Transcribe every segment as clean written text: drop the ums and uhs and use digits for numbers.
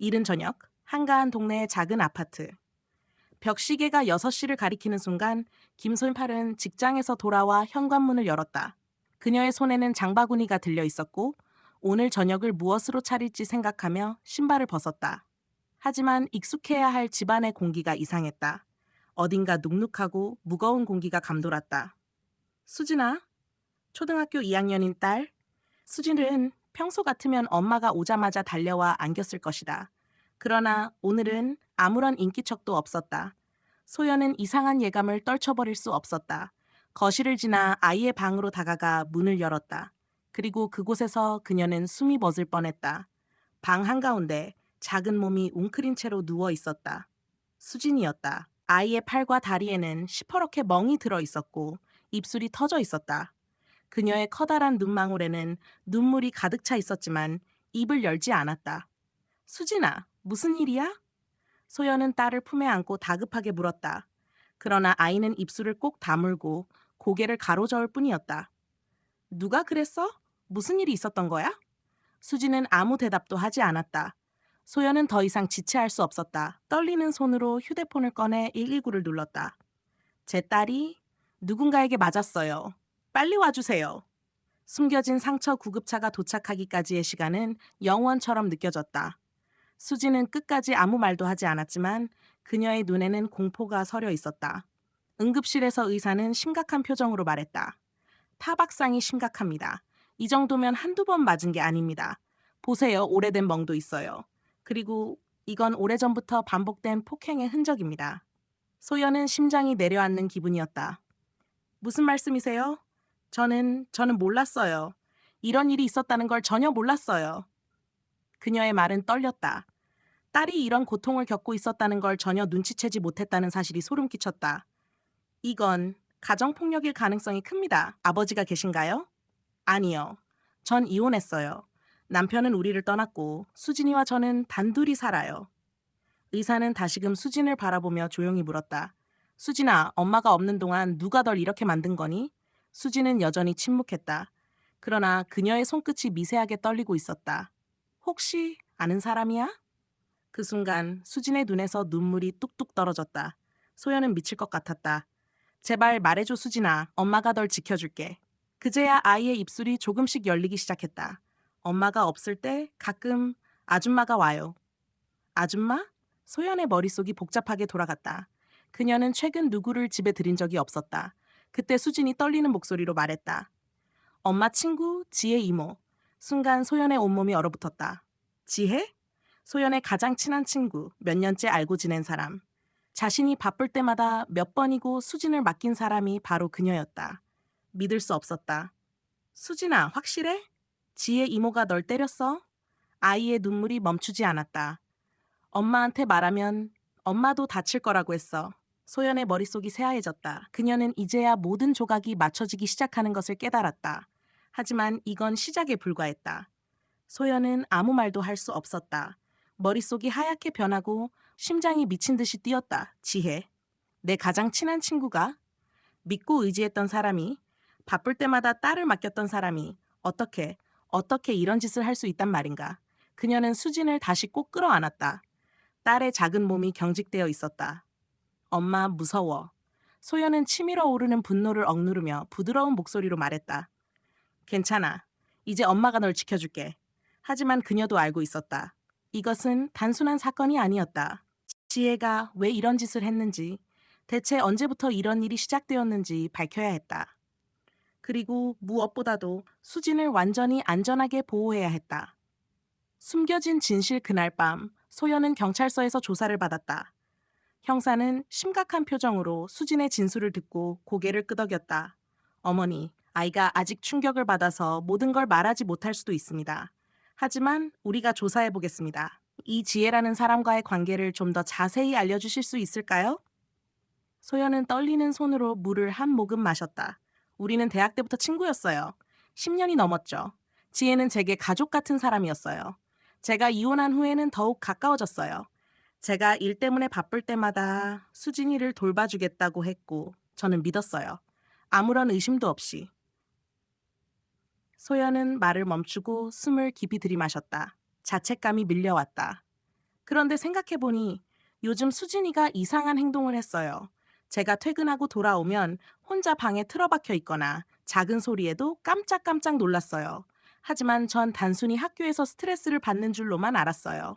이른 저녁, 한가한 동네의 작은 아파트. 벽시계가 6시를 가리키는 순간 김솔팔은 직장에서 돌아와 현관문을 열었다. 그녀의 손에는 장바구니가 들려 있었고 오늘 저녁을 무엇으로 차릴지 생각하며 신발을 벗었다. 하지만 익숙해야 할 집안의 공기가 이상했다. 어딘가 눅눅하고 무거운 공기가 감돌았다. 수진아, 초등학교 2학년인 딸. 수진은 평소 같으면 엄마가 오자마자 달려와 안겼을 것이다. 그러나 오늘은 아무런 인기척도 없었다. 소연은 이상한 예감을 떨쳐버릴 수 없었다. 거실을 지나 아이의 방으로 다가가 문을 열었다. 그리고 그곳에서 그녀는 숨이 멎을 뻔했다. 방 한가운데 작은 몸이 웅크린 채로 누워 있었다. 수진이었다. 아이의 팔과 다리에는 시퍼렇게 멍이 들어 있었고 입술이 터져 있었다. 그녀의 커다란 눈망울에는 눈물이 가득 차 있었지만 입을 열지 않았다. 수진아, 무슨 일이야? 소연은 딸을 품에 안고 다급하게 물었다. 그러나 아이는 입술을 꼭 다물고 고개를 가로저을 뿐이었다. 누가 그랬어? 무슨 일이 있었던 거야? 수진은 아무 대답도 하지 않았다. 소연은 더 이상 지체할 수 없었다. 떨리는 손으로 휴대폰을 꺼내 119를 눌렀다. 제 딸이 누군가에게 맞았어요. 빨리 와주세요. 숨겨진 상처 구급차가 도착하기까지의 시간은 영원처럼 느껴졌다. 수지는 끝까지 아무 말도 하지 않았지만 그녀의 눈에는 공포가 서려 있었다. 응급실에서 의사는 심각한 표정으로 말했다. 타박상이 심각합니다. 이 정도면 한두 번 맞은 게 아닙니다. 보세요, 오래된 멍도 있어요. 그리고 이건 오래전부터 반복된 폭행의 흔적입니다. 소연은 심장이 내려앉는 기분이었다. 무슨 말씀이세요? 저는 몰랐어요. 이런 일이 있었다는 걸 전혀 몰랐어요. 그녀의 말은 떨렸다. 딸이 이런 고통을 겪고 있었다는 걸 전혀 눈치채지 못했다는 사실이 소름 끼쳤다. 이건 가정폭력일 가능성이 큽니다. 아버지가 계신가요? 아니요. 전 이혼했어요. 남편은 우리를 떠났고 수진이와 저는 단둘이 살아요. 의사는 다시금 수진을 바라보며 조용히 물었다. 수진아, 엄마가 없는 동안 누가 널 이렇게 만든 거니? 수진은 여전히 침묵했다. 그러나 그녀의 손끝이 미세하게 떨리고 있었다. 혹시 아는 사람이야? 그 순간 수진의 눈에서 눈물이 뚝뚝 떨어졌다. 소연은 미칠 것 같았다. 제발 말해줘, 수진아. 엄마가 널 지켜줄게. 그제야 아이의 입술이 조금씩 열리기 시작했다. 엄마가 없을 때 가끔 아줌마가 와요. 아줌마? 소연의 머릿속이 복잡하게 돌아갔다. 그녀는 최근 누구를 집에 들인 적이 없었다. 그때 수진이 떨리는 목소리로 말했다. 엄마 친구, 지혜 이모. 순간 소연의 온몸이 얼어붙었다. 지혜? 소연의 가장 친한 친구, 몇 년째 알고 지낸 사람. 자신이 바쁠 때마다 몇 번이고 수진을 맡긴 사람이 바로 그녀였다. 믿을 수 없었다. 수진아, 확실해? 지혜 이모가 널 때렸어? 아이의 눈물이 멈추지 않았다. 엄마한테 말하면 엄마도 다칠 거라고 했어. 소연의 머릿속이 새하얘졌다. 그녀는 이제야 모든 조각이 맞춰지기 시작하는 것을 깨달았다. 하지만 이건 시작에 불과했다. 소연은 아무 말도 할 수 없었다. 머릿속이 하얗게 변하고 심장이 미친 듯이 뛰었다. 지혜. 내 가장 친한 친구가 믿고 의지했던 사람이 바쁠 때마다 딸을 맡겼던 사람이 어떻게 이런 짓을 할 수 있단 말인가. 그녀는 수진을 다시 꼭 끌어안았다. 딸의 작은 몸이 경직되어 있었다. 엄마 무서워. 소연은 치밀어 오르는 분노를 억누르며 부드러운 목소리로 말했다. 괜찮아. 이제 엄마가 널 지켜줄게. 하지만 그녀도 알고 있었다. 이것은 단순한 사건이 아니었다. 지혜가 왜 이런 짓을 했는지, 대체 언제부터 이런 일이 시작되었는지 밝혀야 했다. 그리고 무엇보다도 수진을 완전히 안전하게 보호해야 했다. 숨겨진 진실 그날 밤, 소연은 경찰서에서 조사를 받았다. 형사는 심각한 표정으로 수진의 진술을 듣고 고개를 끄덕였다. 어머니, 아이가 아직 충격을 받아서 모든 걸 말하지 못할 수도 있습니다. 하지만 우리가 조사해 보겠습니다. 이 지혜라는 사람과의 관계를 좀 더 자세히 알려주실 수 있을까요? 소연은 떨리는 손으로 물을 한 모금 마셨다. 우리는 대학 때부터 친구였어요. 10년이 넘었죠. 지혜는 제게 가족 같은 사람이었어요. 제가 이혼한 후에는 더욱 가까워졌어요. 제가 일 때문에 바쁠 때마다 수진이를 돌봐주겠다고 했고 저는 믿었어요. 아무런 의심도 없이. 소연은 말을 멈추고 숨을 깊이 들이마셨다. 자책감이 밀려왔다. 그런데 생각해보니 요즘 수진이가 이상한 행동을 했어요. 제가 퇴근하고 돌아오면 혼자 방에 틀어박혀 있거나 작은 소리에도 깜짝깜짝 놀랐어요. 하지만 전 단순히 학교에서 스트레스를 받는 줄로만 알았어요.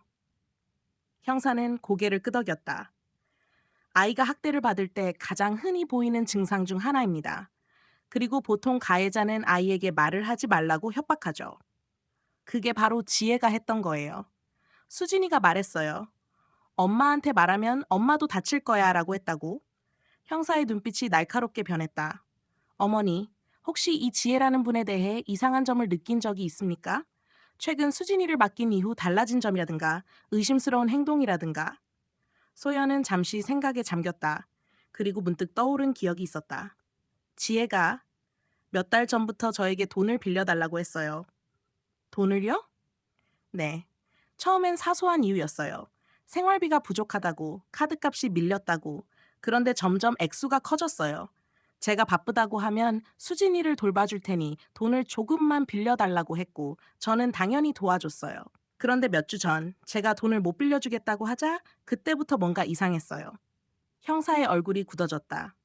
형사는 고개를 끄덕였다. 아이가 학대를 받을 때 가장 흔히 보이는 증상 중 하나입니다. 그리고 보통 가해자는 아이에게 말을 하지 말라고 협박하죠. 그게 바로 지혜가 했던 거예요. 수진이가 말했어요. 엄마한테 말하면 엄마도 다칠 거야 라고 했다고. 형사의 눈빛이 날카롭게 변했다. 어머니, 혹시 이 지혜라는 분에 대해 이상한 점을 느낀 적이 있습니까? 최근 수진이를 맡긴 이후 달라진 점이라든가 의심스러운 행동이라든가. 소연은 잠시 생각에 잠겼다. 그리고 문득 떠오른 기억이 있었다. 지혜가 몇 달 전부터 저에게 돈을 빌려달라고 했어요. 돈을요? 네. 처음엔 사소한 이유였어요. 생활비가 부족하다고, 카드값이 밀렸다고. 그런데 점점 액수가 커졌어요. 제가 바쁘다고 하면 수진이를 돌봐줄 테니 돈을 조금만 빌려달라고 했고, 저는 당연히 도와줬어요. 그런데 몇 주 전, 제가 돈을 못 빌려주겠다고 하자 그때부터 뭔가 이상했어요. 형사의 얼굴이 굳어졌다.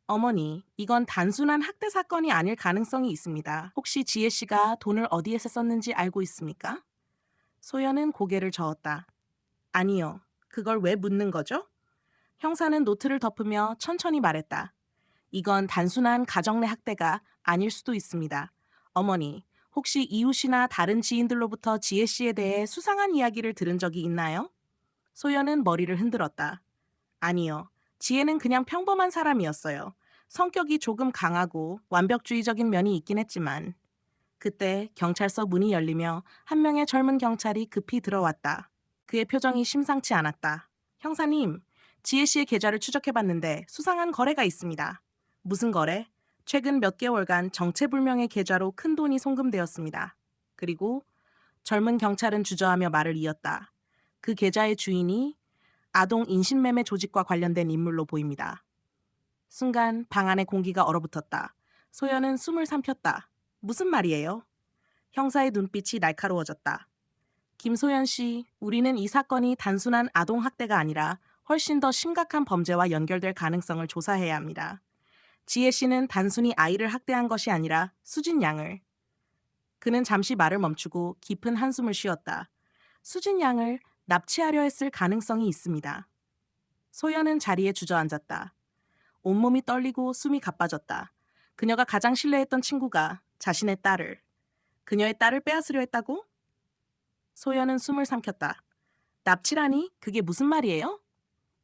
어머니, 이건 단순한 학대 사건이 아닐 가능성이 있습니다. 혹시 지혜 씨가 돈을 어디에서 썼는지 알고 있습니까? 소연은 고개를 저었다. 아니요. 그걸 왜 묻는 거죠? 형사는 노트를 덮으며 천천히 말했다. 이건 단순한 가정 내 학대가 아닐 수도 있습니다. 어머니, 혹시 이웃이나 다른 지인들로부터 지혜 씨에 대해 수상한 이야기를 들은 적이 있나요? 소연은 머리를 흔들었다. 아니요. 지혜는 그냥 평범한 사람이었어요. 성격이 조금 강하고 완벽주의적인 면이 있긴 했지만. 그때 경찰서 문이 열리며 한 명의 젊은 경찰이 급히 들어왔다. 그의 표정이 심상치 않았다. 형사님, 지혜 씨의 계좌를 추적해봤는데 수상한 거래가 있습니다. 무슨 거래? 최근 몇 개월간 정체불명의 계좌로 큰 돈이 송금되었습니다. 그리고 젊은 경찰은 주저하며 말을 이었다. 그 계좌의 주인이 아동 인신매매 조직과 관련된 인물로 보입니다. 순간 방 안의 공기가 얼어붙었다. 소연은 숨을 삼켰다. 무슨 말이에요? 형사의 눈빛이 날카로워졌다. 김소연 씨, 우리는 이 사건이 단순한 아동 학대가 아니라 훨씬 더 심각한 범죄와 연결될 가능성을 조사해야 합니다. 지혜 씨는 단순히 아이를 학대한 것이 아니라 수진 양을. 그는 잠시 말을 멈추고 깊은 한숨을 쉬었다. 수진 양을 납치하려 했을 가능성이 있습니다. 소연은 자리에 주저앉았다. 온몸이 떨리고 숨이 가빠졌다. 그녀가 가장 신뢰했던 친구가 자신의 딸을, 그녀의 딸을 빼앗으려 했다고? 소연은 숨을 삼켰다. 납치라니? 그게 무슨 말이에요?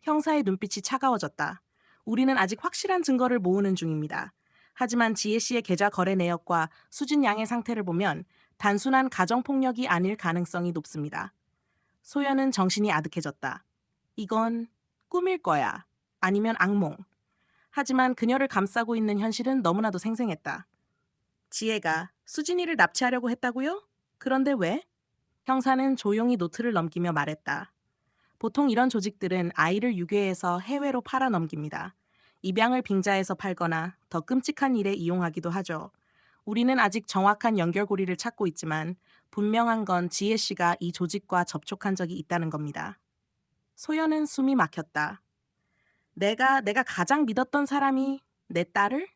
형사의 눈빛이 차가워졌다. 우리는 아직 확실한 증거를 모으는 중입니다. 하지만 지혜 씨의 계좌 거래 내역과 수진 양의 상태를 보면 단순한 가정폭력이 아닐 가능성이 높습니다. 소연은 정신이 아득해졌다. 이건 꿈일 거야. 아니면 악몽. 하지만 그녀를 감싸고 있는 현실은 너무나도 생생했다. 지혜가 수진이를 납치하려고 했다고요? 그런데 왜? 형사는 조용히 노트를 넘기며 말했다. 보통 이런 조직들은 아이를 유괴해서 해외로 팔아 넘깁니다. 입양을 빙자해서 팔거나 더 끔찍한 일에 이용하기도 하죠. 우리는 아직 정확한 연결고리를 찾고 있지만 분명한 건 지혜 씨가 이 조직과 접촉한 적이 있다는 겁니다. 소연은 숨이 막혔다. 내가 가장 믿었던 사람이 내 딸을?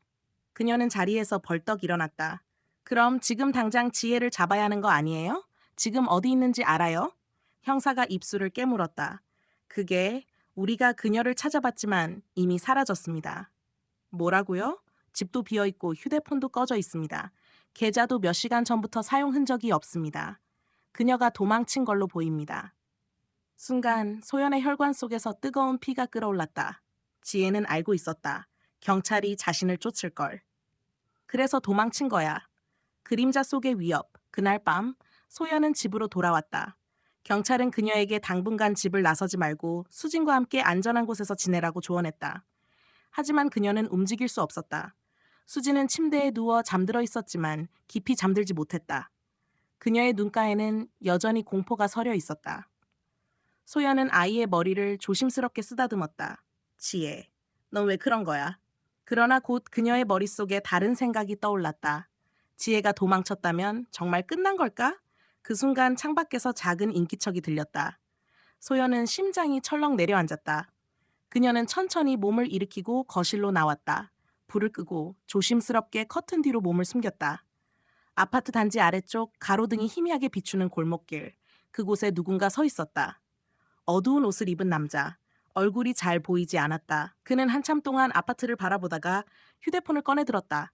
그녀는 자리에서 벌떡 일어났다. 그럼 지금 당장 지혜를 잡아야 하는 거 아니에요? 지금 어디 있는지 알아요? 형사가 입술을 깨물었다. 그게 우리가 그녀를 찾아봤지만 이미 사라졌습니다. 뭐라고요? 집도 비어있고 휴대폰도 꺼져 있습니다. 계좌도 몇 시간 전부터 사용 흔적이 없습니다. 그녀가 도망친 걸로 보입니다. 순간 소연의 혈관 속에서 뜨거운 피가 끓어올랐다. 지혜는 알고 있었다. 경찰이 자신을 쫓을 걸. 그래서 도망친 거야. 그림자 속의 위협. 그날 밤 소연은 집으로 돌아왔다. 경찰은 그녀에게 당분간 집을 나서지 말고 수진과 함께 안전한 곳에서 지내라고 조언했다. 하지만 그녀는 움직일 수 없었다. 수진은 침대에 누워 잠들어 있었지만 깊이 잠들지 못했다. 그녀의 눈가에는 여전히 공포가 서려 있었다. 소연은 아이의 머리를 조심스럽게 쓰다듬었다. 지혜, 넌 왜 그런 거야? 그러나 곧 그녀의 머릿속에 다른 생각이 떠올랐다. 지혜가 도망쳤다면 정말 끝난 걸까? 그 순간 창밖에서 작은 인기척이 들렸다. 소연은 심장이 철렁 내려앉았다. 그녀는 천천히 몸을 일으키고 거실로 나왔다. 불을 끄고 조심스럽게 커튼 뒤로 몸을 숨겼다. 아파트 단지 아래쪽 가로등이 희미하게 비추는 골목길. 그곳에 누군가 서 있었다. 어두운 옷을 입은 남자. 얼굴이 잘 보이지 않았다. 그는 한참 동안 아파트를 바라보다가 휴대폰을 꺼내들었다.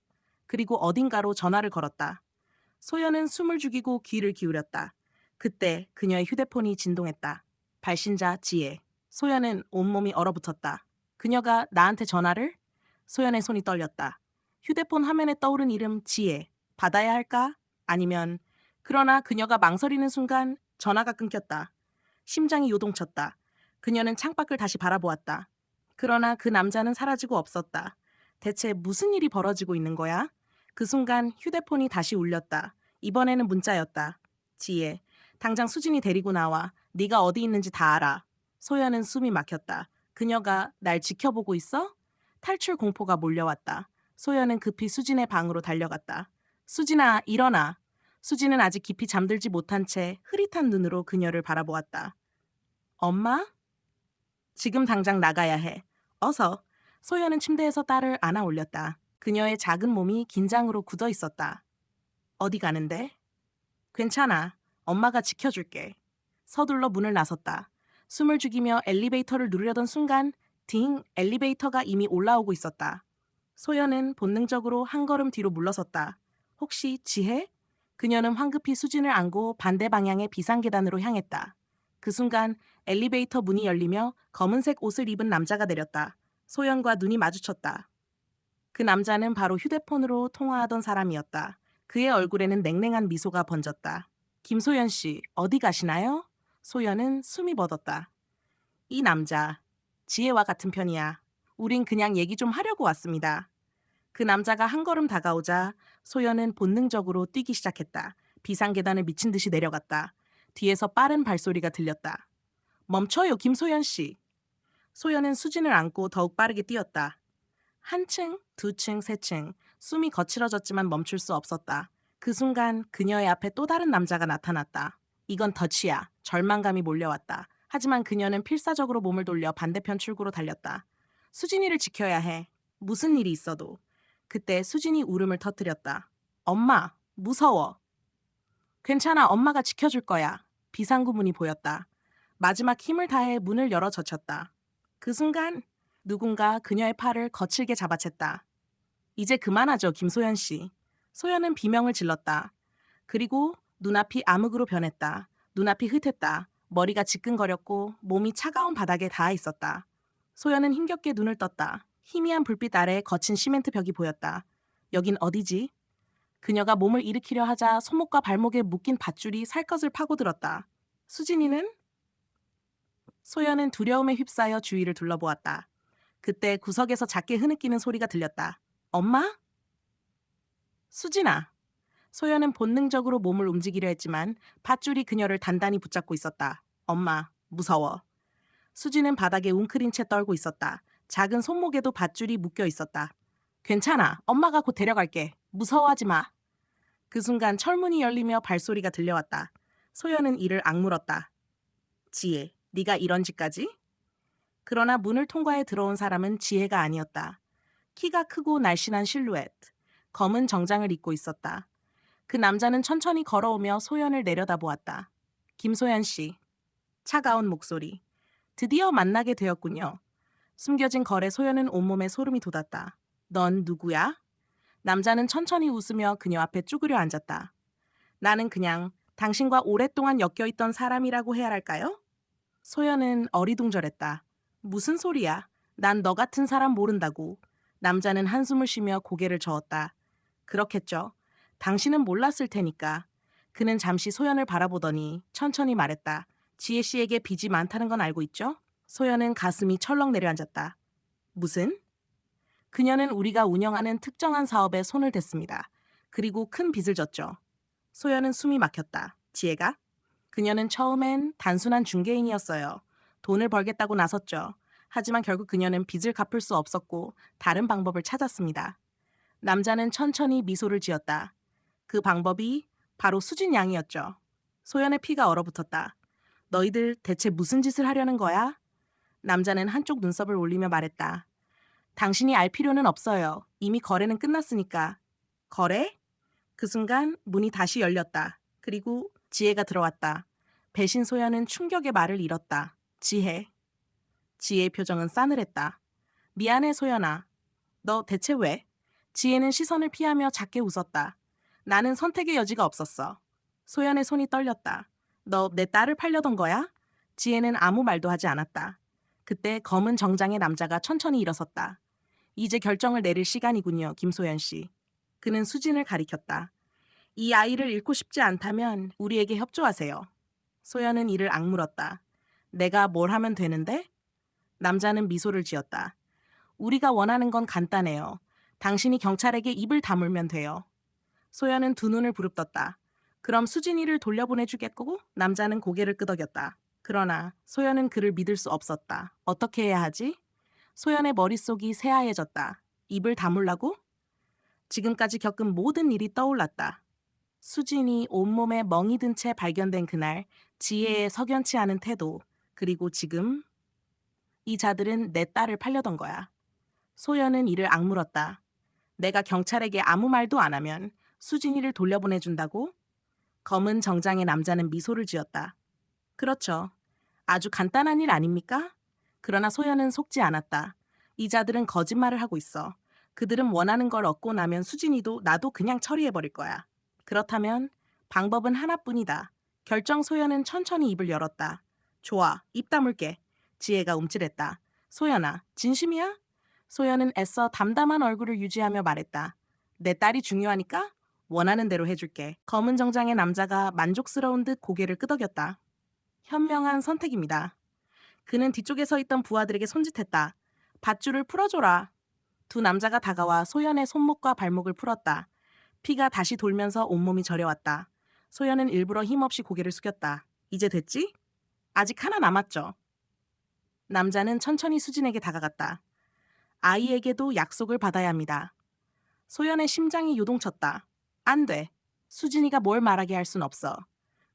그리고 어딘가로 전화를 걸었다. 소연은 숨을 죽이고 귀를 기울였다. 그때 그녀의 휴대폰이 진동했다. 발신자 지혜. 소연은 온몸이 얼어붙었다. 그녀가 나한테 전화를? 소연의 손이 떨렸다. 휴대폰 화면에 떠오른 이름 지혜. 받아야 할까? 아니면 그러나 그녀가 망설이는 순간 전화가 끊겼다. 심장이 요동쳤다. 그녀는 창밖을 다시 바라보았다. 그러나 그 남자는 사라지고 없었다. 대체 무슨 일이 벌어지고 있는 거야? 그 순간 휴대폰이 다시 울렸다. 이번에는 문자였다. 지혜, 당장 수진이 데리고 나와. 네가 어디 있는지 다 알아. 소연은 숨이 막혔다. 그녀가 날 지켜보고 있어? 탈출 공포가 몰려왔다. 소연은 급히 수진의 방으로 달려갔다. 수진아, 일어나. 수진은 아직 깊이 잠들지 못한 채 흐릿한 눈으로 그녀를 바라보았다. 엄마? 지금 당장 나가야 해. 어서. 소연은 침대에서 딸을 안아 올렸다. 그녀의 작은 몸이 긴장으로 굳어 있었다. 어디 가는데? 괜찮아. 엄마가 지켜줄게. 서둘러 문을 나섰다. 숨을 죽이며 엘리베이터를 누르려던 순간 딩, 엘리베이터가 이미 올라오고 있었다. 소연은 본능적으로 한 걸음 뒤로 물러섰다. 혹시 지혜? 그녀는 황급히 수진을 안고 반대 방향의 비상계단으로 향했다. 그 순간 엘리베이터 문이 열리며 검은색 옷을 입은 남자가 내렸다. 소연과 눈이 마주쳤다. 그 남자는 바로 휴대폰으로 통화하던 사람이었다. 그의 얼굴에는 냉랭한 미소가 번졌다. 김소연 씨, 어디 가시나요? 소연은 숨이 멎었다. 이 남자, 지혜와 같은 편이야. 우린 그냥 얘기 좀 하려고 왔습니다. 그 남자가 한 걸음 다가오자 소연은 본능적으로 뛰기 시작했다. 비상계단을 미친 듯이 내려갔다. 뒤에서 빠른 발소리가 들렸다. 멈춰요, 김소연 씨. 소연은 수진을 안고 더욱 빠르게 뛰었다. 한 층, 두 층, 세 층. 숨이 거칠어졌지만 멈출 수 없었다. 그 순간 그녀의 앞에 또 다른 남자가 나타났다. 이건 덫이야. 절망감이 몰려왔다. 하지만 그녀는 필사적으로 몸을 돌려 반대편 출구로 달렸다. 수진이를 지켜야 해. 무슨 일이 있어도. 그때 수진이 울음을 터뜨렸다. 엄마, 무서워. 괜찮아, 엄마가 지켜줄 거야. 비상구 문이 보였다. 마지막 힘을 다해 문을 열어 젖혔다. 그 순간 누군가 그녀의 팔을 거칠게 잡아챘다. 이제 그만하죠, 김소연 씨. 소연은 비명을 질렀다. 그리고 눈앞이 암흑으로 변했다. 눈앞이 흩했다. 머리가 지끈거렸고 몸이 차가운 바닥에 닿아 있었다. 소연은 힘겹게 눈을 떴다. 희미한 불빛 아래 거친 시멘트 벽이 보였다. 여긴 어디지? 그녀가 몸을 일으키려 하자 손목과 발목에 묶인 밧줄이 살갗을 파고들었다. 수진이는? 소연은 두려움에 휩싸여 주위를 둘러보았다. 그때 구석에서 작게 흐느끼는 소리가 들렸다. 엄마? 수진아. 소연은 본능적으로 몸을 움직이려 했지만 밧줄이 그녀를 단단히 붙잡고 있었다. 엄마, 무서워. 수진은 바닥에 웅크린 채 떨고 있었다. 작은 손목에도 밧줄이 묶여 있었다. 괜찮아. 엄마가 곧 데려갈게. 무서워하지 마. 그 순간 철문이 열리며 발소리가 들려왔다. 소연은 이를 악물었다. 지혜, 네가 이런 짓까지? 그러나 문을 통과해 들어온 사람은 지혜가 아니었다. 키가 크고 날씬한 실루엣. 검은 정장을 입고 있었다. 그 남자는 천천히 걸어오며 소연을 내려다보았다. 김소연 씨. 차가운 목소리. 드디어 만나게 되었군요. 숨겨진 거래 소연은 온몸에 소름이 돋았다. 넌 누구야? 남자는 천천히 웃으며 그녀 앞에 쭈그려 앉았다. 나는 그냥 당신과 오랫동안 엮여있던 사람이라고 해야 할까요? 소연은 어리둥절했다. 무슨 소리야? 난 너 같은 사람 모른다고. 남자는 한숨을 쉬며 고개를 저었다. 그렇겠죠. 당신은 몰랐을 테니까. 그는 잠시 소연을 바라보더니 천천히 말했다. 지혜 씨에게 빚이 많다는 건 알고 있죠? 소연은 가슴이 철렁 내려앉았다. 무슨? 그녀는 우리가 운영하는 특정한 사업에 손을 댔습니다. 그리고 큰 빚을 졌죠. 소연은 숨이 막혔다. 지혜가? 그녀는 처음엔 단순한 중개인이었어요. 돈을 벌겠다고 나섰죠. 하지만 결국 그녀는 빚을 갚을 수 없었고 다른 방법을 찾았습니다. 남자는 천천히 미소를 지었다. 그 방법이 바로 수진 양이었죠. 소연의 피가 얼어붙었다. 너희들 대체 무슨 짓을 하려는 거야? 남자는 한쪽 눈썹을 올리며 말했다. 당신이 알 필요는 없어요. 이미 거래는 끝났으니까. 거래? 그 순간 문이 다시 열렸다. 그리고 지혜가 들어왔다. 배신 소연은 충격의 말을 잃었다. 지혜. 지혜의 표정은 싸늘했다. 미안해 소연아. 너 대체 왜? 지혜는 시선을 피하며 작게 웃었다. 나는 선택의 여지가 없었어. 소연의 손이 떨렸다. 너 내 딸을 팔려던 거야? 지혜는 아무 말도 하지 않았다. 그때 검은 정장의 남자가 천천히 일어섰다. 이제 결정을 내릴 시간이군요, 김소연 씨. 그는 수진을 가리켰다. 이 아이를 잃고 싶지 않다면 우리에게 협조하세요. 소연은 이를 악물었다. 내가 뭘 하면 되는데? 남자는 미소를 지었다. 우리가 원하는 건 간단해요. 당신이 경찰에게 입을 다물면 돼요. 소연은 두 눈을 부릅떴다. 그럼 수진이를 돌려보내주겠고? 남자는 고개를 끄덕였다. 그러나 소연은 그를 믿을 수 없었다. 어떻게 해야 하지? 소연의 머릿속이 새하얘졌다. 입을 다물라고? 지금까지 겪은 모든 일이 떠올랐다. 수진이 온몸에 멍이 든 채 발견된 그날, 지혜의 석연치 않은 태도, 그리고 지금 이 자들은 내 딸을 팔려던 거야. 소연은 이를 악물었다. 내가 경찰에게 아무 말도 안 하면 수진이를 돌려보내준다고? 검은 정장의 남자는 미소를 지었다. 그렇죠. 아주 간단한 일 아닙니까? 그러나 소연은 속지 않았다. 이 자들은 거짓말을 하고 있어. 그들은 원하는 걸 얻고 나면 수진이도 나도 그냥 처리해버릴 거야. 그렇다면 방법은 하나뿐이다. 결정 소연은 천천히 입을 열었다. 좋아, 입 다물게. 지혜가 움찔했다. 소연아, 진심이야? 소연은 애써 담담한 얼굴을 유지하며 말했다. 내 딸이 중요하니까 원하는 대로 해줄게. 검은 정장의 남자가 만족스러운 듯 고개를 끄덕였다. 현명한 선택입니다. 그는 뒤쪽에 서 있던 부하들에게 손짓했다. 밧줄을 풀어줘라. 두 남자가 다가와 소연의 손목과 발목을 풀었다. 피가 다시 돌면서 온몸이 저려왔다. 소연은 일부러 힘없이 고개를 숙였다. 이제 됐지? 아직 하나 남았죠. 남자는 천천히 수진에게 다가갔다. 아이에게도 약속을 받아야 합니다. 소연의 심장이 요동쳤다. 안 돼. 수진이가 뭘 말하게 할 순 없어.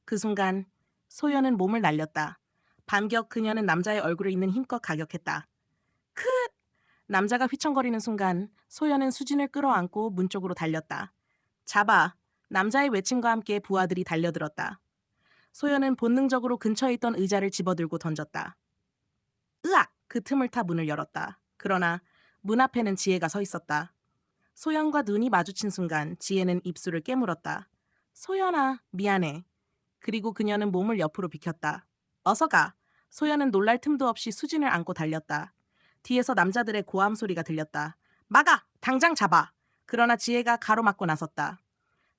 그 순간 소연은 몸을 날렸다. 반격 그녀는 남자의 얼굴을 잇는 힘껏 가격했다. 크! 남자가 휘청거리는 순간 소연은 수진을 끌어안고 문 쪽으로 달렸다. 잡아! 남자의 외침과 함께 부하들이 달려들었다. 소연은 본능적으로 근처에 있던 의자를 집어들고 던졌다. 으악! 그 틈을 타 문을 열었다. 그러나 문 앞에는 지혜가 서 있었다. 소연과 눈이 마주친 순간 지혜는 입술을 깨물었다. 소연아, 미안해. 그리고 그녀는 몸을 옆으로 비켰다. 어서 가. 소연은 놀랄 틈도 없이 수진을 안고 달렸다. 뒤에서 남자들의 고함 소리가 들렸다. 막아! 당장 잡아! 그러나 지혜가 가로막고 나섰다.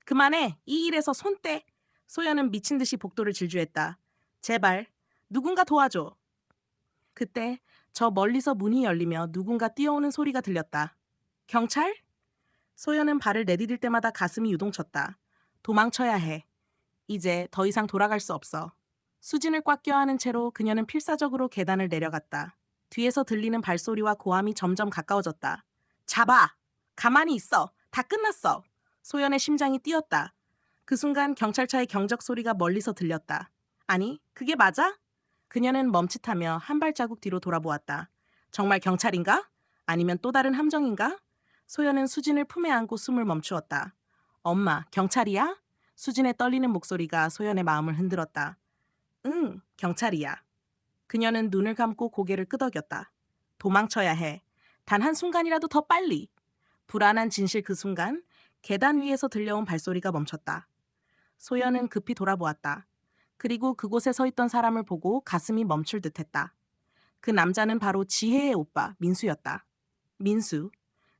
그만해! 이 일에서 손 떼! 소연은 미친 듯이 복도를 질주했다. 제발, 누군가 도와줘. 그때 저 멀리서 문이 열리며 누군가 뛰어오는 소리가 들렸다. 경찰? 소연은 발을 내디딜 때마다 가슴이 유동쳤다. 도망쳐야 해. 이제 더 이상 돌아갈 수 없어. 수진을 꽉 껴안은 채로 그녀는 필사적으로 계단을 내려갔다. 뒤에서 들리는 발소리와 고함이 점점 가까워졌다. 잡아! 가만히 있어! 다 끝났어! 소연의 심장이 뛰었다. 그 순간 경찰차의 경적 소리가 멀리서 들렸다. 아니, 그게 맞아? 그녀는 멈칫하며 한 발자국 뒤로 돌아보았다. 정말 경찰인가? 아니면 또 다른 함정인가? 소연은 수진을 품에 안고 숨을 멈추었다. 엄마, 경찰이야? 수진의 떨리는 목소리가 소연의 마음을 흔들었다. 응, 경찰이야. 그녀는 눈을 감고 고개를 끄덕였다. 도망쳐야 해. 단 한순간이라도 더 빨리. 불안한 진실 그 순간 계단 위에서 들려온 발소리가 멈췄다. 소연은 급히 돌아보았다. 그리고 그곳에 서 있던 사람을 보고 가슴이 멈출 듯했다. 그 남자는 바로 지혜의 오빠 민수였다. 민수.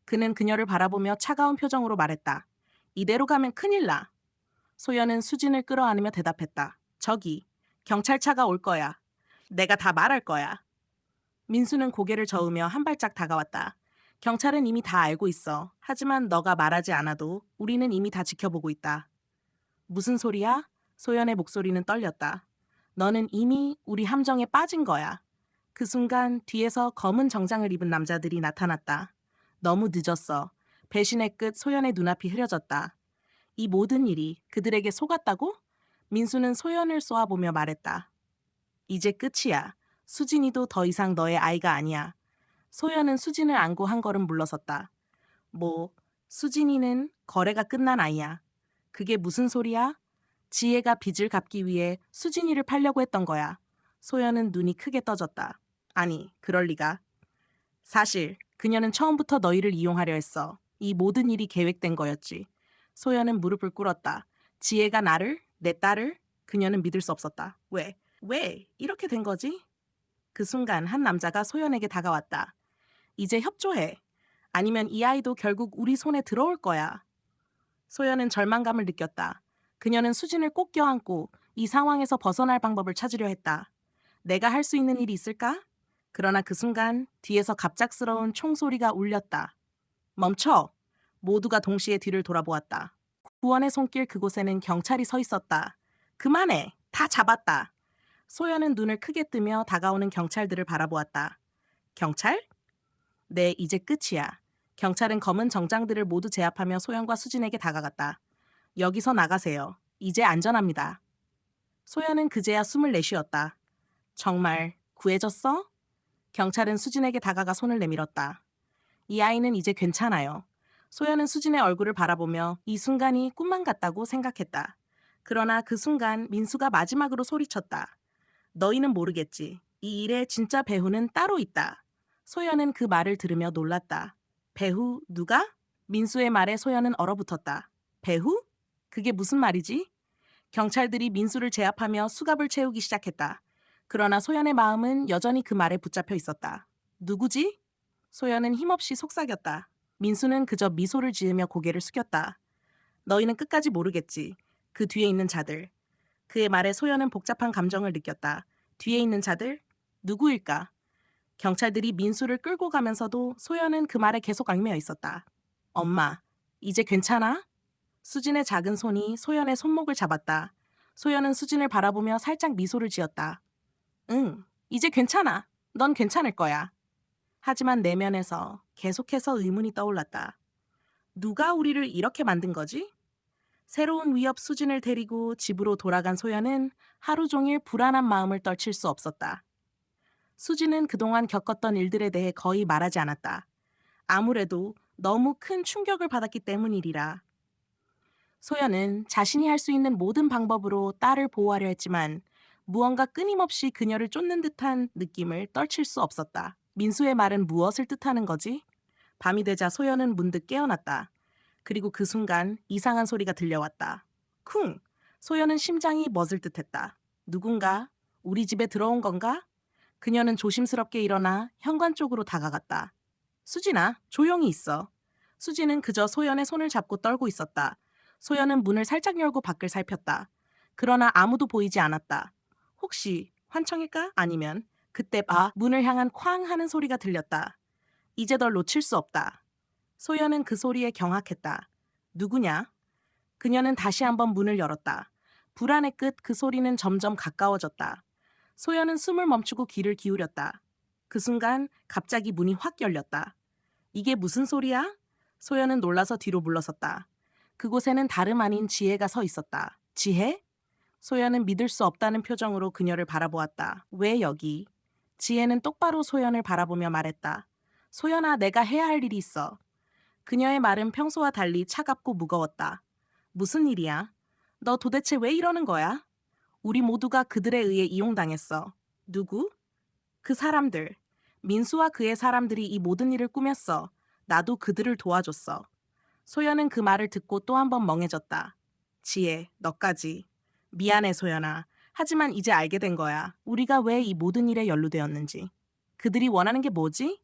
그는 그녀를 바라보며 차가운 표정으로 말했다. 이대로 가면 큰일 나. 소연은 수진을 끌어안으며 대답했다. 저기, 경찰차가 올 거야. 내가 다 말할 거야. 민수는 고개를 저으며 한 발짝 다가왔다. 경찰은 이미 다 알고 있어. 하지만 너가 말하지 않아도 우리는 이미 다 지켜보고 있다. 무슨 소리야? 소연의 목소리는 떨렸다. 너는 이미 우리 함정에 빠진 거야. 그 순간 뒤에서 검은 정장을 입은 남자들이 나타났다. 너무 늦었어. 배신의 끝 소연의 눈앞이 흐려졌다. 이 모든 일이 그들에게 속았다고? 민수는 소연을 쏘아보며 말했다. 이제 끝이야. 수진이도 더 이상 너의 아이가 아니야. 소연은 수진을 안고 한 걸음 물러섰다. 뭐, 수진이는 거래가 끝난 아이야. 그게 무슨 소리야? 지혜가 빚을 갚기 위해 수진이를 팔려고 했던 거야. 소연은 눈이 크게 떠졌다. 아니, 그럴 리가. 사실 그녀는 처음부터 너희를 이용하려 했어. 이 모든 일이 계획된 거였지. 소연은 무릎을 꿇었다. 지혜가 나를, 내 딸을, 그녀는 믿을 수 없었다. 왜 이렇게 된 거지? 그 순간 한 남자가 소연에게 다가왔다. 이제 협조해. 아니면 이 아이도 결국 우리 손에 들어올 거야. 소연은 절망감을 느꼈다. 그녀는 수진을 꼭 껴안고 이 상황에서 벗어날 방법을 찾으려 했다. 내가 할 수 있는 일이 있을까? 그러나 그 순간 뒤에서 갑작스러운 총소리가 울렸다. 멈춰! 모두가 동시에 뒤를 돌아보았다. 구원의 손길 그곳에는 경찰이 서 있었다. 그만해! 다 잡았다! 소연은 눈을 크게 뜨며 다가오는 경찰들을 바라보았다. 경찰? 네, 이제 끝이야. 경찰은 검은 정장들을 모두 제압하며 소연과 수진에게 다가갔다. 여기서 나가세요. 이제 안전합니다. 소연은 그제야 숨을 내쉬었다. 정말 구해졌어? 경찰은 수진에게 다가가 손을 내밀었다. 이 아이는 이제 괜찮아요. 소연은 수진의 얼굴을 바라보며 이 순간이 꿈만 같다고 생각했다. 그러나 그 순간 민수가 마지막으로 소리쳤다. 너희는 모르겠지. 이 일의 진짜 배후는 따로 있다. 소연은 그 말을 들으며 놀랐다. 배후 누가? 민수의 말에 소연은 얼어붙었다. 배후? 그게 무슨 말이지? 경찰들이 민수를 제압하며 수갑을 채우기 시작했다. 그러나 소연의 마음은 여전히 그 말에 붙잡혀 있었다. 누구지? 소연은 힘없이 속삭였다. 민수는 그저 미소를 지으며 고개를 숙였다. 너희는 끝까지 모르겠지. 그 뒤에 있는 자들. 그의 말에 소연은 복잡한 감정을 느꼈다. 뒤에 있는 자들? 누구일까? 경찰들이 민수를 끌고 가면서도 소연은 그 말에 계속 얽매여 있었다. 엄마, 이제 괜찮아? 수진의 작은 손이 소연의 손목을 잡았다. 소연은 수진을 바라보며 살짝 미소를 지었다. 응, 이제 괜찮아. 넌 괜찮을 거야. 하지만 내면에서 계속해서 의문이 떠올랐다. 누가 우리를 이렇게 만든 거지? 새로운 위협 수진을 데리고 집으로 돌아간 소연은 하루 종일 불안한 마음을 떨칠 수 없었다. 수진은 그동안 겪었던 일들에 대해 거의 말하지 않았다. 아무래도 너무 큰 충격을 받았기 때문이리라. 소연은 자신이 할 수 있는 모든 방법으로 딸을 보호하려 했지만 무언가 끊임없이 그녀를 쫓는 듯한 느낌을 떨칠 수 없었다. 민수의 말은 무엇을 뜻하는 거지? 밤이 되자 소연은 문득 깨어났다. 그리고 그 순간 이상한 소리가 들려왔다. 쿵! 소연은 심장이 멎을 듯했다. 누군가 우리 집에 들어온 건가? 그녀는 조심스럽게 일어나 현관 쪽으로 다가갔다. 수진아, 조용히 있어. 수진은 그저 소연의 손을 잡고 떨고 있었다. 소연은 문을 살짝 열고 밖을 살폈다. 그러나 아무도 보이지 않았다. 혹시 환청일까? 아니면 그때 문을 향한 쾅 하는 소리가 들렸다. 이제 널 놓칠 수 없다. 소연은 그 소리에 경악했다. 누구냐? 그녀는 다시 한번 문을 열었다. 불안의 끝 그 소리는 점점 가까워졌다. 소연은 숨을 멈추고 귀를 기울였다. 그 순간 갑자기 문이 확 열렸다. 이게 무슨 소리야? 소연은 놀라서 뒤로 물러섰다. 그곳에는 다름 아닌 지혜가 서 있었다. 지혜? 소연은 믿을 수 없다는 표정으로 그녀를 바라보았다. 왜 여기? 지혜는 똑바로 소연을 바라보며 말했다. 소연아, 내가 해야 할 일이 있어. 그녀의 말은 평소와 달리 차갑고 무거웠다. 무슨 일이야? 너 도대체 왜 이러는 거야? 우리 모두가 그들에 의해 이용당했어. 누구? 그 사람들. 민수와 그의 사람들이 이 모든 일을 꾸몄어. 나도 그들을 도와줬어. 소연은 그 말을 듣고 또 한 번 멍해졌다. 지혜, 너까지. 미안해, 소연아. 하지만 이제 알게 된 거야. 우리가 왜 이 모든 일에 연루되었는지. 그들이 원하는 게 뭐지?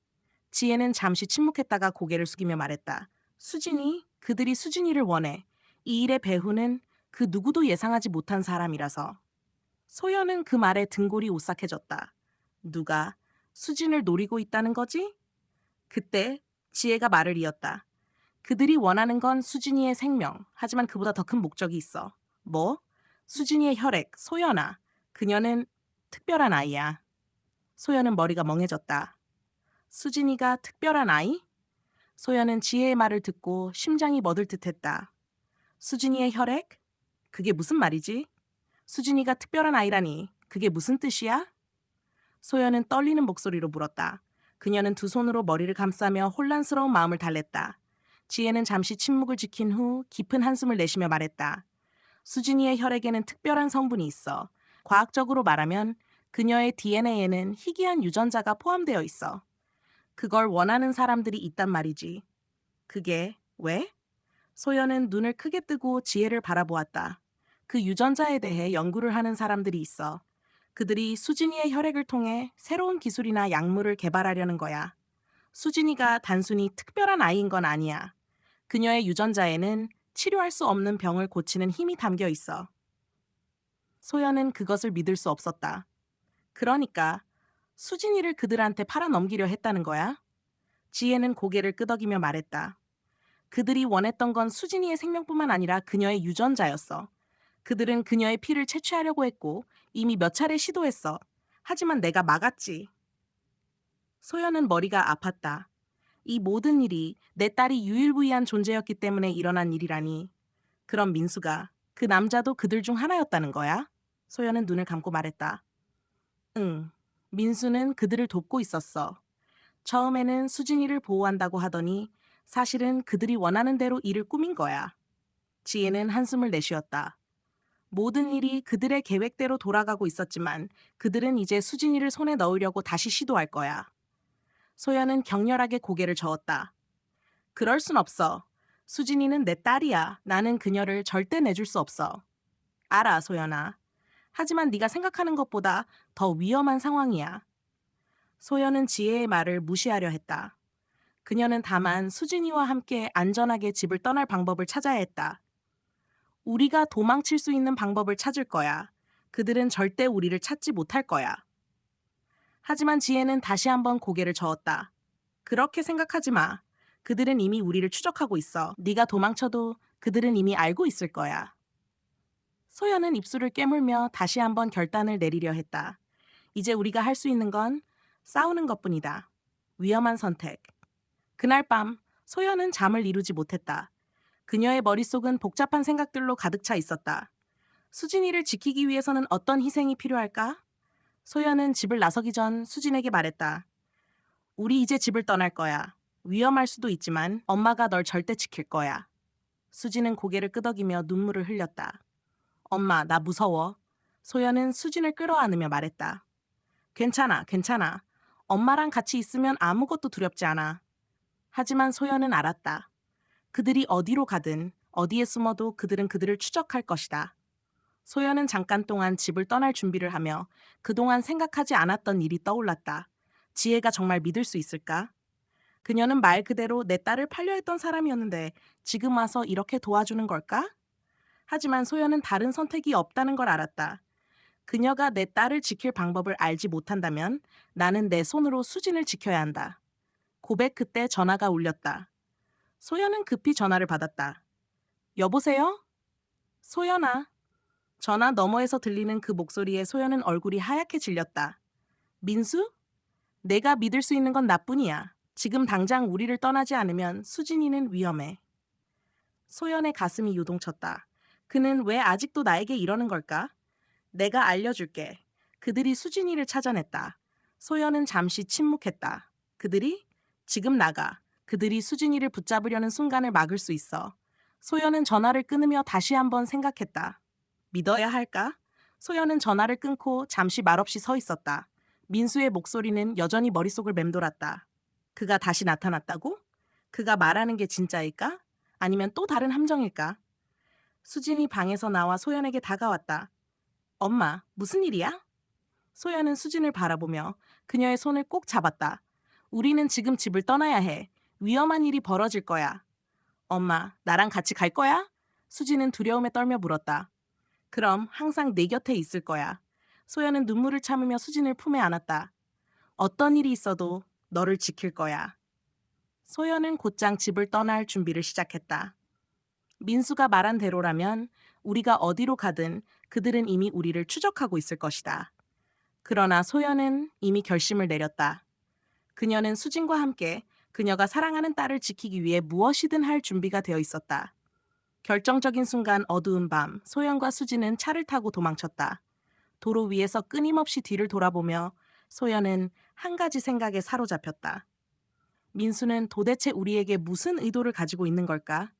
지혜는 잠시 침묵했다가 고개를 숙이며 말했다. 수진이? 그들이 수진이를 원해. 이 일의 배후는 그 누구도 예상하지 못한 사람이라서. 소연은 그 말에 등골이 오싹해졌다. 누가 수진을 노리고 있다는 거지? 그때 지혜가 말을 이었다. 그들이 원하는 건 수진이의 생명. 하지만 그보다 더 큰 목적이 있어. 뭐? 수진이의 혈액, 소연아. 그녀는 특별한 아이야. 소연은 머리가 멍해졌다. 수진이가 특별한 아이? 소연은 지혜의 말을 듣고 심장이 멎을 듯했다. 수진이의 혈액? 그게 무슨 말이지? 수진이가 특별한 아이라니. 그게 무슨 뜻이야? 소연은 떨리는 목소리로 물었다. 그녀는 두 손으로 머리를 감싸며 혼란스러운 마음을 달랬다. 지혜는 잠시 침묵을 지킨 후 깊은 한숨을 내쉬며 말했다. 수진이의 혈액에는 특별한 성분이 있어. 과학적으로 말하면 그녀의 DNA에는 희귀한 유전자가 포함되어 있어. 그걸 원하는 사람들이 있단 말이지. 그게 왜? 소연은 눈을 크게 뜨고 지혜를 바라보았다. 그 유전자에 대해 연구를 하는 사람들이 있어. 그들이 수진이의 혈액을 통해 새로운 기술이나 약물을 개발하려는 거야. 수진이가 단순히 특별한 아이인 건 아니야. 그녀의 유전자에는 치료할 수 없는 병을 고치는 힘이 담겨 있어. 소연은 그것을 믿을 수 없었다. 그러니까 수진이를 그들한테 팔아넘기려 했다는 거야? 지혜는 고개를 끄덕이며 말했다. 그들이 원했던 건 수진이의 생명뿐만 아니라 그녀의 유전자였어. 그들은 그녀의 피를 채취하려고 했고 이미 몇 차례 시도했어. 하지만 내가 막았지. 소연은 머리가 아팠다. 이 모든 일이 내 딸이 유일무이한 존재였기 때문에 일어난 일이라니. 그럼 민수가, 그 남자도 그들 중 하나였다는 거야? 소연은 눈을 감고 말했다. 응, 민수는 그들을 돕고 있었어. 처음에는 수진이를 보호한다고 하더니 사실은 그들이 원하는 대로 일을 꾸민 거야. 지혜는 한숨을 내쉬었다. 모든 일이 그들의 계획대로 돌아가고 있었지만 그들은 이제 수진이를 손에 넣으려고 다시 시도할 거야. 소연은 격렬하게 고개를 저었다. 그럴 순 없어. 수진이는 내 딸이야. 나는 그녀를 절대 내줄 수 없어. 알아, 소연아. 하지만 네가 생각하는 것보다 더 위험한 상황이야. 소연은 지혜의 말을 무시하려 했다. 그녀는 다만 수진이와 함께 안전하게 집을 떠날 방법을 찾아야 했다. 우리가 도망칠 수 있는 방법을 찾을 거야. 그들은 절대 우리를 찾지 못할 거야. 하지만 지혜는 다시 한번 고개를 저었다. 그렇게 생각하지 마. 그들은 이미 우리를 추적하고 있어. 네가 도망쳐도 그들은 이미 알고 있을 거야. 소연은 입술을 깨물며 다시 한번 결단을 내리려 했다. 이제 우리가 할 수 있는 건 싸우는 것뿐이다. 위험한 선택. 그날 밤 소연은 잠을 이루지 못했다. 그녀의 머릿속은 복잡한 생각들로 가득 차 있었다. 수진이를 지키기 위해서는 어떤 희생이 필요할까? 소연은 집을 나서기 전 수진에게 말했다. 우리 이제 집을 떠날 거야. 위험할 수도 있지만 엄마가 널 절대 지킬 거야. 수진은 고개를 끄덕이며 눈물을 흘렸다. 엄마, 나 무서워. 소연은 수진을 끌어안으며 말했다. 괜찮아, 괜찮아. 엄마랑 같이 있으면 아무것도 두렵지 않아. 하지만 소연은 알았다. 그들이 어디로 가든 어디에 숨어도 그들은 그들을 추적할 것이다. 소연은 잠깐 동안 집을 떠날 준비를 하며 그동안 생각하지 않았던 일이 떠올랐다. 지혜가 정말 믿을 수 있을까? 그녀는 말 그대로 내 딸을 팔려했던 사람이었는데 지금 와서 이렇게 도와주는 걸까? 하지만 소연은 다른 선택이 없다는 걸 알았다. 그녀가 내 딸을 지킬 방법을 알지 못한다면 나는 내 손으로 수진을 지켜야 한다. 고백 그때 전화가 울렸다. 소연은 급히 전화를 받았다. 여보세요? 소연아. 전화 너머에서 들리는 그 목소리에 소연은 얼굴이 하얗게 질렸다. 민수? 내가 믿을 수 있는 건 나뿐이야. 지금 당장 우리를 떠나지 않으면 수진이는 위험해. 소연의 가슴이 요동쳤다. 그는 왜 아직도 나에게 이러는 걸까? 내가 알려줄게. 그들이 수진이를 찾아냈다. 소연은 잠시 침묵했다. 그들이? 지금 나가. 그들이 수진이를 붙잡으려는 순간을 막을 수 있어. 소연은 전화를 끊으며 다시 한번 생각했다. 믿어야 할까? 소연은 전화를 끊고 잠시 말없이 서 있었다. 민수의 목소리는 여전히 머릿속을 맴돌았다. 그가 다시 나타났다고? 그가 말하는 게 진짜일까? 아니면 또 다른 함정일까? 수진이 방에서 나와 소연에게 다가왔다. 엄마, 무슨 일이야? 소연은 수진을 바라보며 그녀의 손을 꼭 잡았다. 우리는 지금 집을 떠나야 해. 위험한 일이 벌어질 거야. 엄마, 나랑 같이 갈 거야? 수진은 두려움에 떨며 물었다. 그럼 항상 내 곁에 있을 거야. 소연은 눈물을 참으며 수진을 품에 안았다. 어떤 일이 있어도 너를 지킬 거야. 소연은 곧장 집을 떠날 준비를 시작했다. 민수가 말한 대로라면 우리가 어디로 가든 그들은 이미 우리를 추적하고 있을 것이다. 그러나 소연은 이미 결심을 내렸다. 그녀는 수진과 함께 그녀가 사랑하는 딸을 지키기 위해 무엇이든 할 준비가 되어 있었다. 결정적인 순간 어두운 밤, 소연과 수진은 차를 타고 도망쳤다. 도로 위에서 끊임없이 뒤를 돌아보며 소연은 한 가지 생각에 사로잡혔다. 민수는 도대체 우리에게 무슨 의도를 가지고 있는 걸까?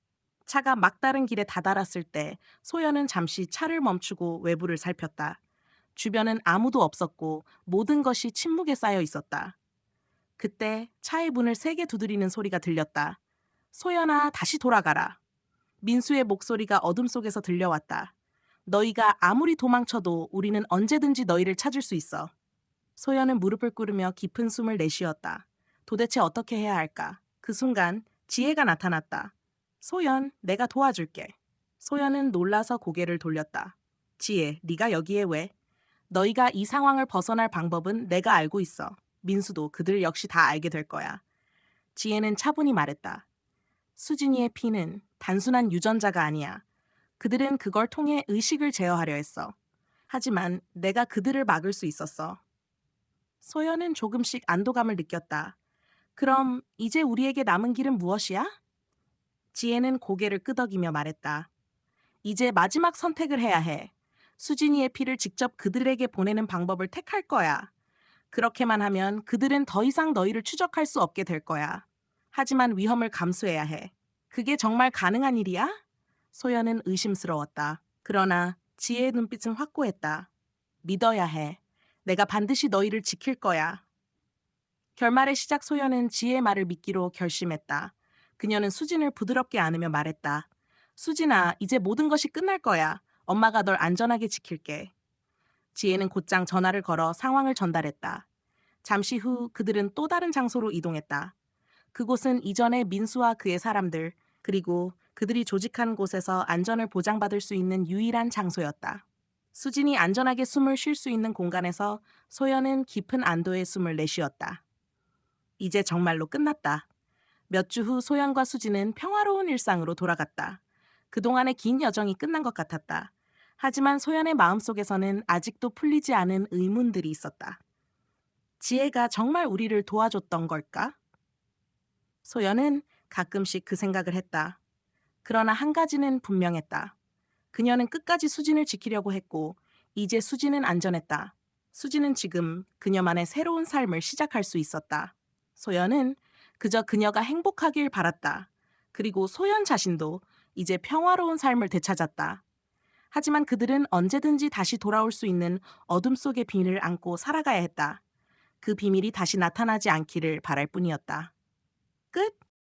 차가 막다른 길에 다다랐을 때 소연은 잠시 차를 멈추고 외부를 살폈다. 주변은 아무도 없었고 모든 것이 침묵에 쌓여 있었다. 그때 차의 문을 세게 두드리는 소리가 들렸다. 소연아, 다시 돌아가라. 민수의 목소리가 어둠 속에서 들려왔다. 너희가 아무리 도망쳐도 우리는 언제든지 너희를 찾을 수 있어. 소연은 무릎을 꿇으며 깊은 숨을 내쉬었다. 도대체 어떻게 해야 할까? 그 순간 지혜가 나타났다. 소연, 내가 도와줄게. 소연은 놀라서 고개를 돌렸다. 지혜, 네가 여기에 왜? 너희가 이 상황을 벗어날 방법은 내가 알고 있어. 민수도 그들 역시 다 알게 될 거야. 지혜는 차분히 말했다. 수진이의 피는 단순한 유전자가 아니야. 그들은 그걸 통해 의식을 제어하려 했어. 하지만 내가 그들을 막을 수 있었어. 소연은 조금씩 안도감을 느꼈다. 그럼 이제 우리에게 남은 길은 무엇이야? 지혜는 고개를 끄덕이며 말했다. 이제 마지막 선택을 해야 해. 수진이의 피를 직접 그들에게 보내는 방법을 택할 거야. 그렇게만 하면 그들은 더 이상 너희를 추적할 수 없게 될 거야. 하지만 위험을 감수해야 해. 그게 정말 가능한 일이야? 소연은 의심스러웠다. 그러나 지혜의 눈빛은 확고했다. 믿어야 해. 내가 반드시 너희를 지킬 거야. 결말의 시작 소연은 지혜의 말을 믿기로 결심했다. 그녀는 수진을 부드럽게 안으며 말했다. 수진아, 이제 모든 것이 끝날 거야. 엄마가 널 안전하게 지킬게. 지혜는 곧장 전화를 걸어 상황을 전달했다. 잠시 후 그들은 또 다른 장소로 이동했다. 그곳은 이전에 민수와 그의 사람들, 그리고 그들이 조직한 곳에서 안전을 보장받을 수 있는 유일한 장소였다. 수진이 안전하게 숨을 쉴 수 있는 공간에서 소연은 깊은 안도의 숨을 내쉬었다. 이제 정말로 끝났다. 몇 주 후 소연과 수진은 평화로운 일상으로 돌아갔다. 그동안의 긴 여정이 끝난 것 같았다. 하지만 소연의 마음속에서는 아직도 풀리지 않은 의문들이 있었다. 지혜가 정말 우리를 도와줬던 걸까? 소연은 가끔씩 그 생각을 했다. 그러나 한 가지는 분명했다. 그녀는 끝까지 수진을 지키려고 했고, 이제 수진은 안전했다. 수진은 지금 그녀만의 새로운 삶을 시작할 수 있었다. 소연은 그저 그녀가 행복하길 바랐다. 그리고 소연 자신도 이제 평화로운 삶을 되찾았다. 하지만 그들은 언제든지 다시 돌아올 수 있는 어둠 속의 비밀을 안고 살아가야 했다. 그 비밀이 다시 나타나지 않기를 바랄 뿐이었다. 끝.